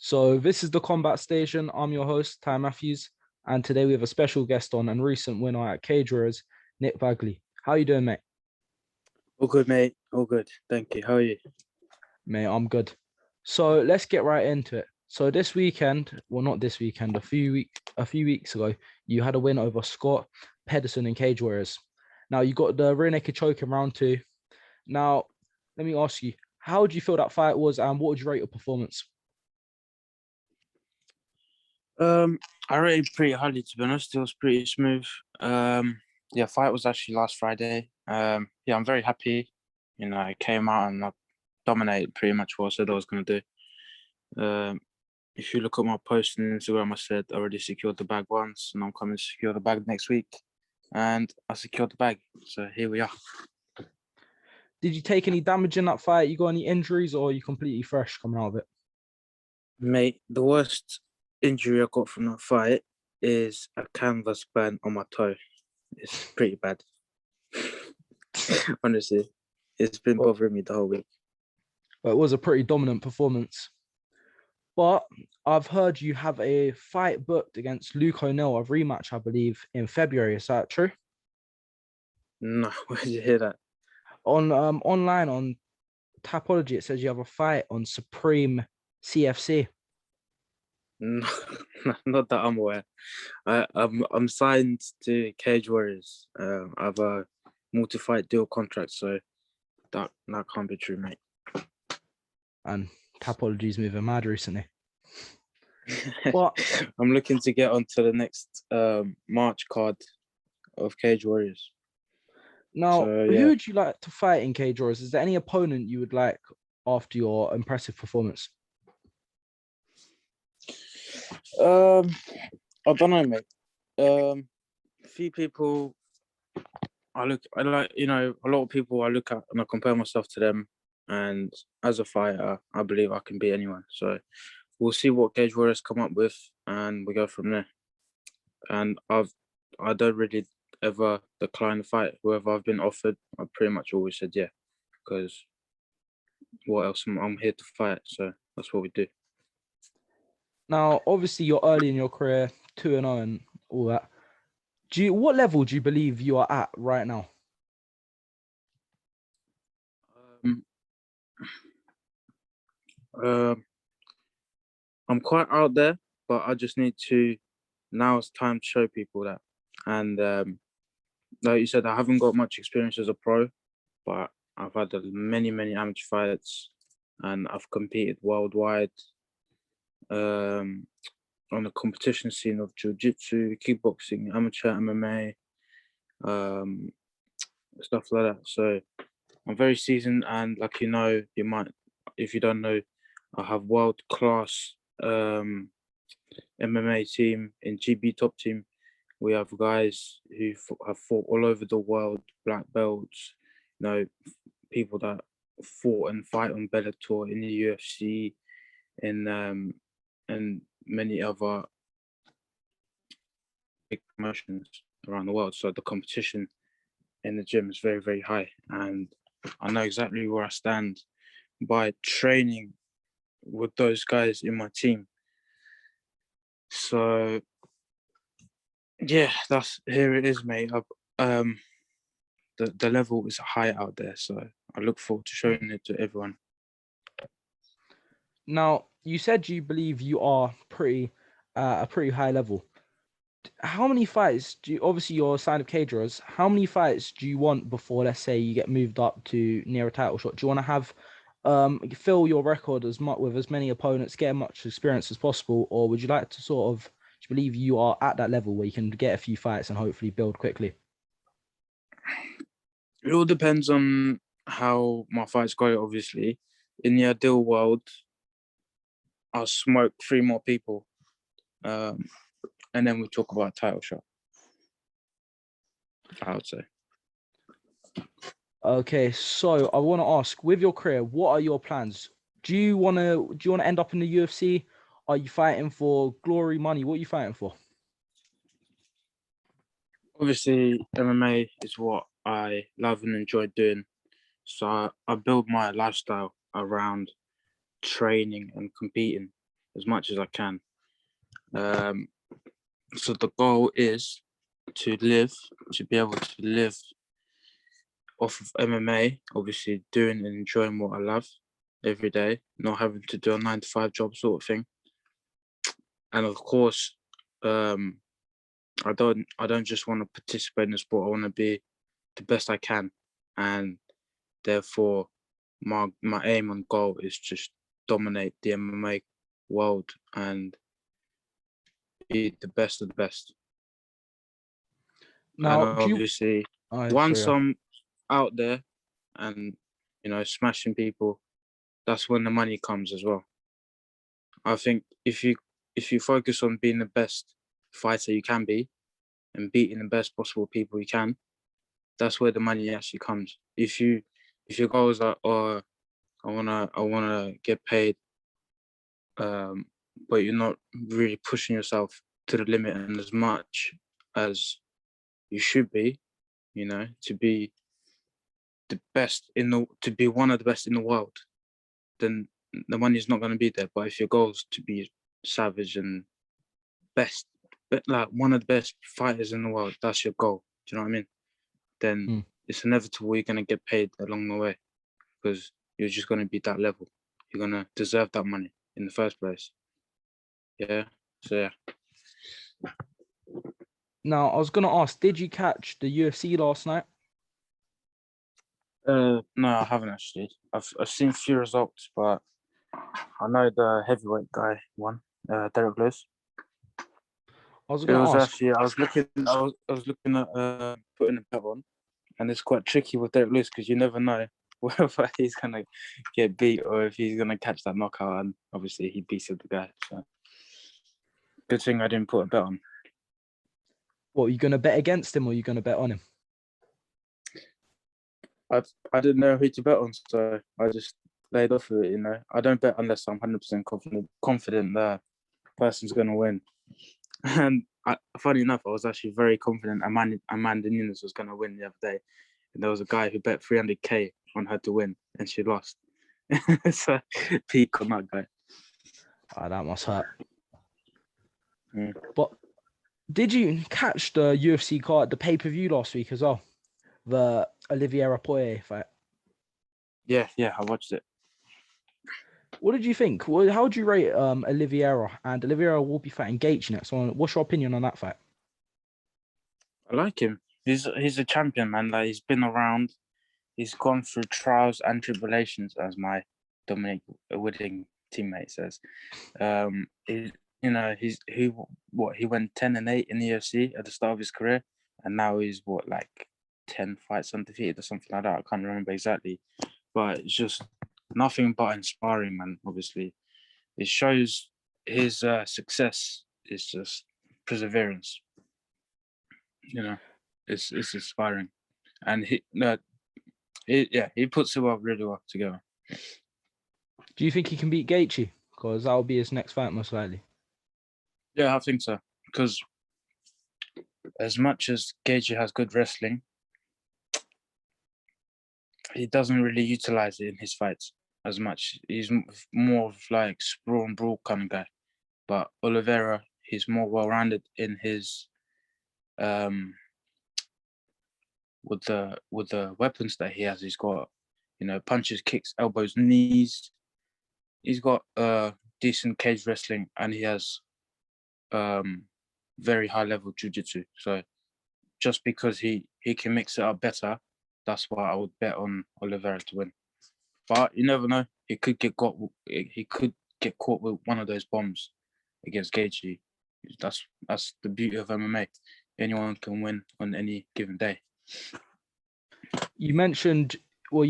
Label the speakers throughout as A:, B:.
A: So this is the Combat Station. I'm your host, Ty Matthews, and today we have a special guest on and recent winner at Cage Warriors, Nik Bagley. How you doing, mate?
B: All good, mate. All good. Thank you. How are you?
A: Mate, I'm good. So let's get right into it. So this weekend, well, not this weekend, a few weeks ago, you had a win over Scott Pedersen in Cage Warriors. Now you got the rear naked choke in round 2. Now, let me ask you, how did you feel that fight was, and what would you rate your performance?
B: I rated pretty highly, to be honest. It was pretty smooth. Fight was actually last Friday. I'm very happy. I came out and I dominated pretty much what I said I was going to do. If you look at my post on Instagram, I said I already secured the bag once and I'm coming to secure the bag next week. And I secured the bag. So here we are.
A: Did you take any damage in that fight? You got any injuries, or are you completely fresh coming out of it?
B: Mate, the worst injury I got from that fight is a canvas burn on my toe. It's pretty bad. Honestly, it's been bothering me the whole week.
A: But it was a pretty dominant performance. But I've heard you have a fight booked against ONeil, a rematch, I believe, in February. Is that true?
B: No, where did you hear that?
A: Online on Tapology, it says you have a fight on Supreme CFC.
B: No, not that I'm aware. I'm signed to Cage Warriors. I have a multi-fight deal contract, so that can't be true, mate.
A: And Tapology's moving mad recently. But
B: I'm looking to get onto the next March card of Cage Warriors.
A: Now, who would you like to fight in Cage Warriors? Is there any opponent you would like after your impressive performance?
B: I don't know, mate. A few people I like, a lot of people I look at and I compare myself to them. And as a fighter, I believe I can beat anyone. So we'll see what Cage Warriors come up with, and we go from there. And I don't really ever decline the fight. Whoever I've been offered, I pretty much always said yeah, because what else? I'm here to fight, so that's what we do.
A: Now, obviously, you're early in your career, 2-0 and all that. What level do you believe you are at right now?
B: I'm quite out there, but I just need to. Now it's time to show people that. And like you said, I haven't got much experience as a pro, but I've had many amateur fights, and I've competed worldwide on the competition scene of jiu-jitsu, kickboxing, amateur MMA, stuff like that. So I'm very seasoned, and like you might, if you don't know, I have world-class MMA team in GB top team. We have guys who have fought all over the world, black belts, people that fought and fight on Bellator, in the UFC, and many other big promotions around the world. So the competition in the gym is very, very high, and I know exactly where I stand by training with those guys in my team. So yeah, here it is, mate. The level is high out there, so I look forward to showing it to everyone.
A: Now, you said you believe you are a pretty high level. How many fights obviously you're signed of Cage Warriors, how many fights do you want before, let's say, you get moved up to near a title shot? Do you want to have fill your record with as many opponents, get as much experience as possible, or would you like to do you believe you are at that level where you can get a few fights and hopefully build quickly?
B: It all depends on how my fights go, obviously. In the ideal world, I'll smoke 3 more people, and then we talk about a title shot, I would say.
A: Okay, so I want to ask, with your career, what are your plans? Do you want to end up in the UFC? Are you fighting for glory, money? What are you fighting for?
B: Obviously, MMA is what I love and enjoy doing. So I build my lifestyle around training and competing. as much as I can. So the goal is to be able to live off of MMA, obviously doing and enjoying what I love every day, not having to do a 9-to-5 job sort of thing. And of course, I don't just want to participate in the sport. I want to be the best I can, and therefore, my aim and goal is just dominate the MMA world and be the best of the best.
A: Now,
B: and obviously, once I'm out there and smashing people, that's when the money comes as well. I think if you focus on being the best fighter you can be and beating the best possible people you can, that's where the money actually comes. If your goal is like, oh, I wanna get paid, but you're not really pushing yourself to the limit and as much as you should be, to be the best to be one of the best in the world, then the money's not going to be there. But if your goal is to be savage and best, like one of the best fighters in the world, that's your goal. Do you know what I mean? Then it's inevitable you're going to get paid along the way because you're just going to be that level. You're going to deserve that money in the first place. Yeah. So yeah.
A: Now, I was going to ask, did you catch the UFC last night?
B: No, I haven't actually. I've seen a few results, but I know the heavyweight guy won, Derrick Lewis.
A: I was going to ask.
B: Actually, I was looking at putting a bet on, and it's quite tricky with Derrick Lewis because you never know whether he's gonna get beat or if he's gonna catch that knockout, and obviously he beats the guy. So good thing I didn't put a bet on.
A: What, are you going to bet against him or are you going to bet on him?
B: I didn't know who to bet on, so I just laid off of it. I don't bet unless I'm 100% confident the person's gonna win. And funny enough, I was actually very confident Amanda Nunes was gonna win the other day, and there was a guy who bet 300k on her to win, and she lost. So peak on that guy.
A: Oh, that must hurt. But did you catch the UFC card, the pay-per-view last week as well? The Oliveira Poirier fight.
B: Yeah, I watched it.
A: What did you think? How would you rate Oliveira? And Oliveira will be fighting Gaethje next one. What's your opinion on that fight?
B: I like him. He's a champion, man. Like, he's been around. He's gone through trials and tribulations, as my Dominick Woodham teammate says. He went 10-8 in the UFC at the start of his career, and now he's 10 fights undefeated or something like that. I can't remember exactly, but it's just nothing but inspiring, man. Obviously, it shows his success is just perseverance. It's inspiring, and he puts it really well together.
A: Do you think he can beat Gaethje? Because that will be his next fight, most likely.
B: Yeah, I think so. Because as much as Gaethje has good wrestling, he doesn't really utilize it in his fights as much. He's more of like sprawl and brawl kind of guy. But Oliveira, he's more well-rounded in his with the weapons that he has. He's got punches, kicks, elbows, knees. He's got decent cage wrestling, and he has very high level jiu-jitsu. So just because he can mix it up better, that's why I would bet on Oliveira to win. But you never know. He could get caught with one of those bombs against Gaethje. That's the beauty of MMA. Anyone can win on any given day.
A: You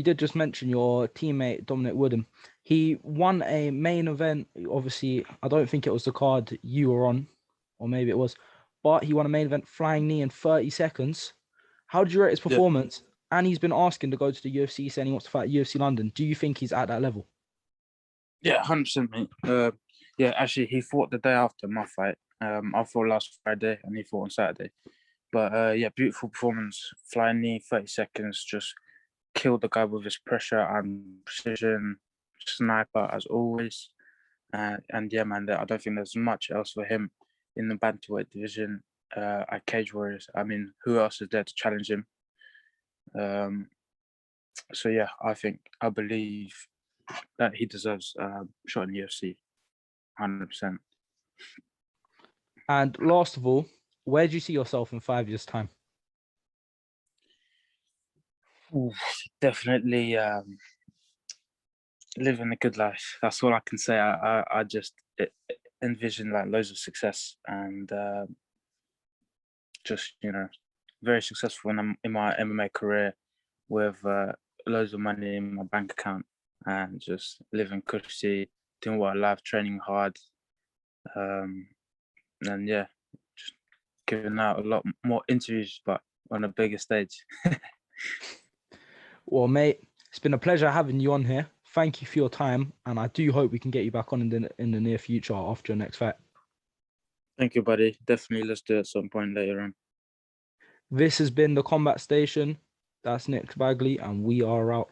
A: did just mention your teammate Dominick Woodham. He won a main event. Obviously, I don't think it was the card you were on, or maybe it was, but he won a main event flying knee in 30 seconds. How did you rate his performance? Yeah. And he's been asking to go to the UFC, saying he wants to fight at UFC London. Do you think he's at that level?
B: Yeah, 100%, mate. Yeah, actually, he fought the day after my fight. I fought last Friday, and he fought on Saturday. But yeah, beautiful performance. Flying knee, 30 seconds, just killed the guy with his pressure and precision. Sniper, as always. And yeah, man, I don't think there's much else for him in the bantamweight division at Cage Warriors. I mean, who else is there to challenge him? So yeah, I believe that he deserves a shot in the UFC, 100%.
A: And last of all, where do you see yourself in 5 years' time?
B: Definitely living a good life. That's all I can say. I just envision like loads of success and just very successful in my MMA career with loads of money in my bank account and just living cushy, doing what I love, training hard, and yeah, just giving out a lot more interviews, but on a bigger stage.
A: Well, mate, it's been a pleasure having you on here. Thank you for your time, and I do hope we can get you back on in the near future after your next fight.
B: Thank you, buddy. Definitely, let's do it at some point later on.
A: This has been the Combat Station. That's Nik Bagley, and we are out.